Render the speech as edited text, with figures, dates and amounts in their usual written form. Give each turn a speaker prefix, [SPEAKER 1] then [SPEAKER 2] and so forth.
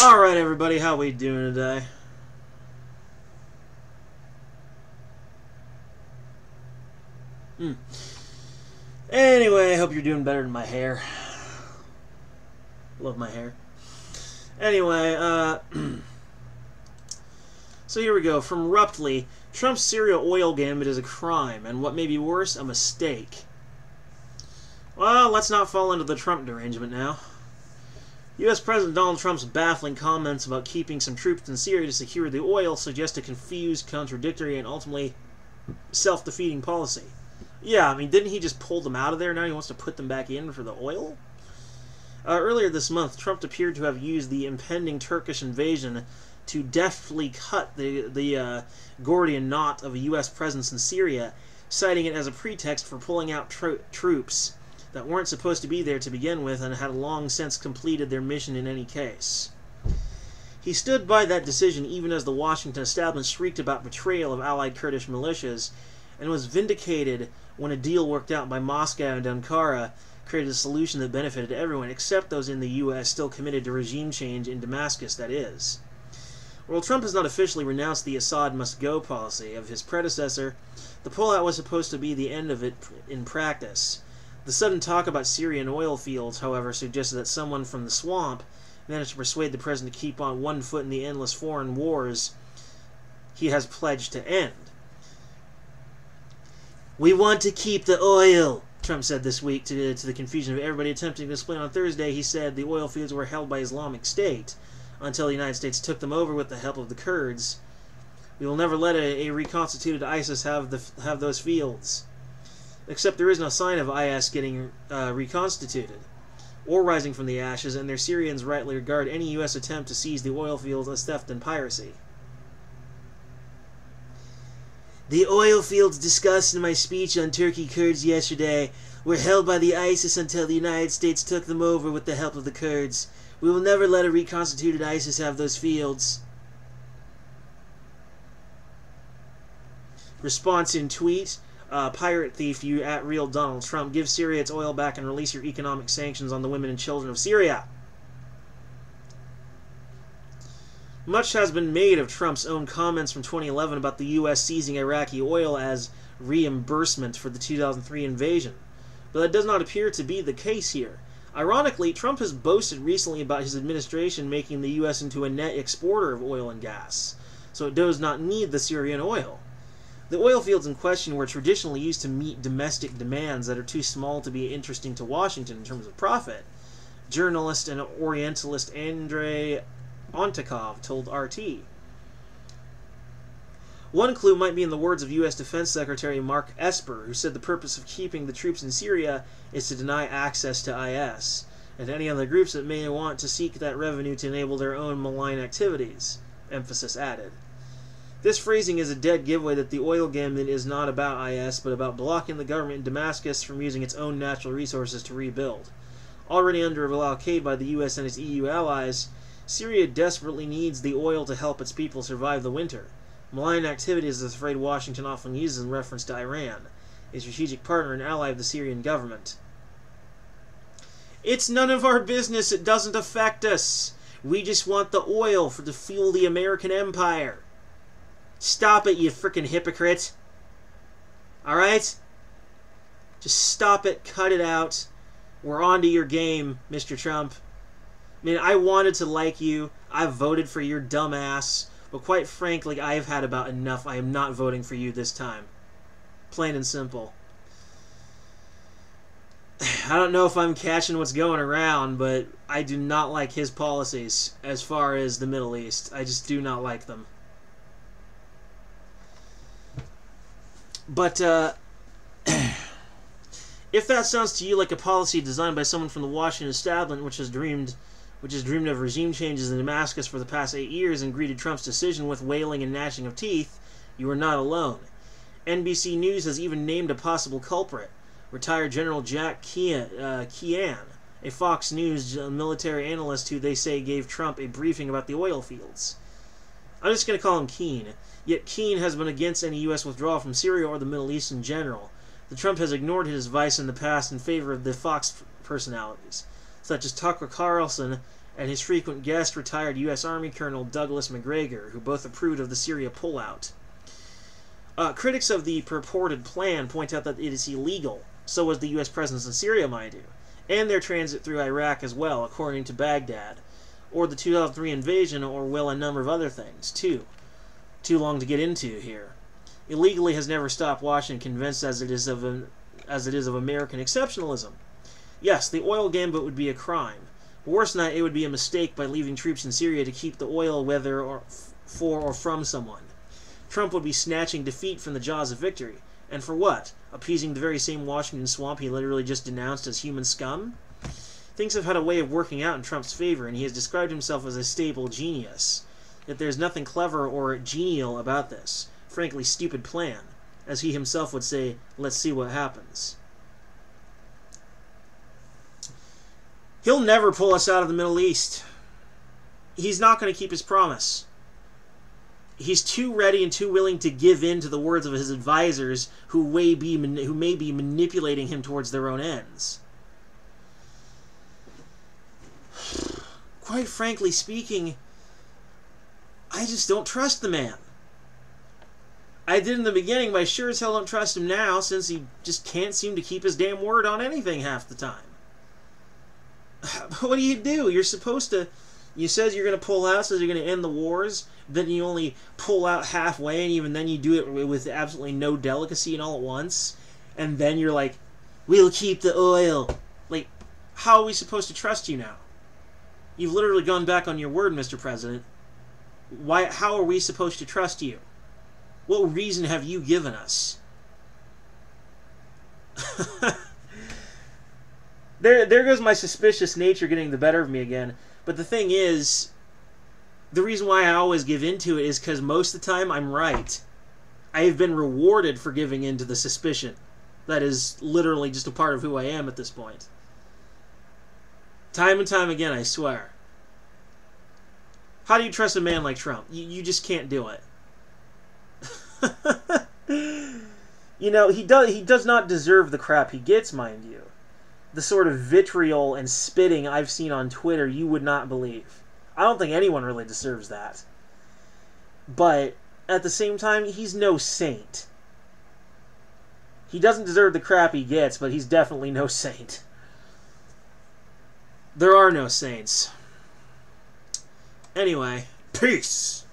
[SPEAKER 1] Alright everybody, how we doing today? Anyway, I hope you're doing better than my hair. Love my hair. Anyway, so here we go. From Ruptly, Trump's Syria oil gambit is a crime, and what may be worse, a mistake. Well, let's not fall into the Trump derangement now. U.S. President Donald Trump's baffling comments about keeping some troops in Syria to secure the oil suggest a confused, contradictory, and ultimately self-defeating policy. Yeah, I mean, didn't he just pull them out of there? Now he wants to put them back in for the oil? Earlier this month, Trump appeared to have used the impending Turkish invasion to deftly cut the Gordian knot of a U.S. presence in Syria, citing it as a pretext for pulling out troops that weren't supposed to be there to begin with and had long since completed their mission in any case. He stood by that decision even as the Washington establishment shrieked about betrayal of allied Kurdish militias, and was vindicated when a deal worked out by Moscow and Ankara created a solution that benefited everyone except those in the U.S. still committed to regime change in Damascus, that is. While Trump has not officially renounced the Assad must-go policy of his predecessor, the pullout was supposed to be the end of it in practice. The sudden talk about Syrian oil fields, however, suggested that someone from the swamp managed to persuade the president to keep on one foot in the endless foreign wars he has pledged to end. "We want to keep the oil," Trump said this week to the confusion of everybody attempting to explain. On Thursday, he said the oil fields were held by Islamic State until the United States took them over with the help of the Kurds. "We will never let a reconstituted ISIS have those fields." Except there is no sign of IS getting reconstituted or rising from the ashes, and their Syrians rightly regard any U.S. attempt to seize the oil fields as theft and piracy. "The oil fields discussed in my speech on Turkey Kurds yesterday were held by the ISIS until the United States took them over with the help of the Kurds. We will never let a reconstituted ISIS have those fields." Response in tweet: pirate thief, you at real Donald Trump. Give Syria its oil back and release your economic sanctions on the women and children of Syria. Much has been made of Trump's own comments from 2011 about the U.S. seizing Iraqi oil as reimbursement for the 2003 invasion, but that does not appear to be the case here. Ironically, Trump has boasted recently about his administration making the U.S. into a net exporter of oil and gas, so it does not need the Syrian oil. The oil fields in question were traditionally used to meet domestic demands that are too small to be interesting to Washington in terms of profit. Journalist and Orientalist Andrei Ontikov told RT. One clue might be in the words of U.S. Defense Secretary Mark Esper, who said the purpose of keeping the troops in Syria is to deny access to IS, and any other groups that may want to seek that revenue to enable their own malign activities, emphasis added. This phrasing is a dead giveaway that the oil gambit is not about IS, but about blocking the government in Damascus from using its own natural resources to rebuild. Already under a blockade by the U.S. and its EU allies, Syria desperately needs the oil to help its people survive the winter. Malign activities is the phrase Washington often uses in reference to Iran, a strategic partner and ally of the Syrian government. "It's none of our business. It doesn't affect us. We just want the oil to fuel the American empire." Stop it, you frickin' hypocrite. Alright? Just stop it, cut it out. We're on to your game, Mr. Trump. I mean, I wanted to like you. I voted for your dumb ass. But quite frankly, I have had about enough. I am not voting for you this time. Plain and simple. I don't know if I'm catching what's going around, but I do not like his policies as far as the Middle East. I just do not like them. But, if that sounds to you like a policy designed by someone from the Washington establishment which has dreamed of regime changes in Damascus for the past 8 years and greeted Trump's decision with wailing and gnashing of teeth, you are not alone. NBC News has even named a possible culprit, retired General Jack Kean, a Fox News military analyst who they say gave Trump a briefing about the oil fields. I'm just going to call him Kean. Yet Kean has been against any U.S. withdrawal from Syria or the Middle East in general. The Trump has ignored his advice in the past in favor of the Fox personalities, such as Tucker Carlson and his frequent guest, retired U.S. Army Colonel Douglas McGregor, who both approved of the Syria pullout. Critics of the purported plan point out that it is illegal. So was the U.S. presence in Syria, mind you, and their transit through Iraq as well, according to Baghdad, or the 2003 invasion, or, well, a number of other things, too. Too long to get into here. Illegally has never stopped Washington, convinced as it is of American exceptionalism. Yes, the oil gambit would be a crime. But worse than that, it would be a mistake by leaving troops in Syria to keep the oil, whether for or from someone. Trump would be snatching defeat from the jaws of victory. And for what? Appeasing the very same Washington swamp he literally just denounced as human scum? Things have had a way of working out in Trump's favor, and he has described himself as a stable genius. Yet there's nothing clever or genial about this. Frankly, stupid plan. As he himself would say, let's see what happens. He'll never pull us out of the Middle East. He's not going to keep his promise. He's too ready and too willing to give in to the words of his advisors who may be manipulating him towards their own ends. Quite frankly speaking, I just don't trust the man. I did in the beginning, but I sure as hell don't trust him now, since he just can't seem to keep his damn word on anything half the time. But what do? You're supposed to... You said you're going to pull out, says you're going to end the wars, then you only pull out halfway, and even then you do it with absolutely no delicacy and all at once, and then you're like, we'll keep the oil. Like, how are we supposed to trust you now? You've literally gone back on your word, Mr. President. How are we supposed to trust you? What reason have you given us? There goes my suspicious nature getting the better of me again. But the thing is, the reason why I always give into it is because most of the time I'm right. I have been rewarded for giving in to the suspicion. That is literally just a part of who I am at this point. Time and time again, I swear. How do you trust a man like Trump? You just can't do it. You know, he does not deserve the crap he gets, mind you. The sort of vitriol and spitting I've seen on Twitter, you would not believe. I don't think anyone really deserves that. But at the same time, he's no saint. He doesn't deserve the crap he gets, but he's definitely no saint. There are no saints. Anyway, peace!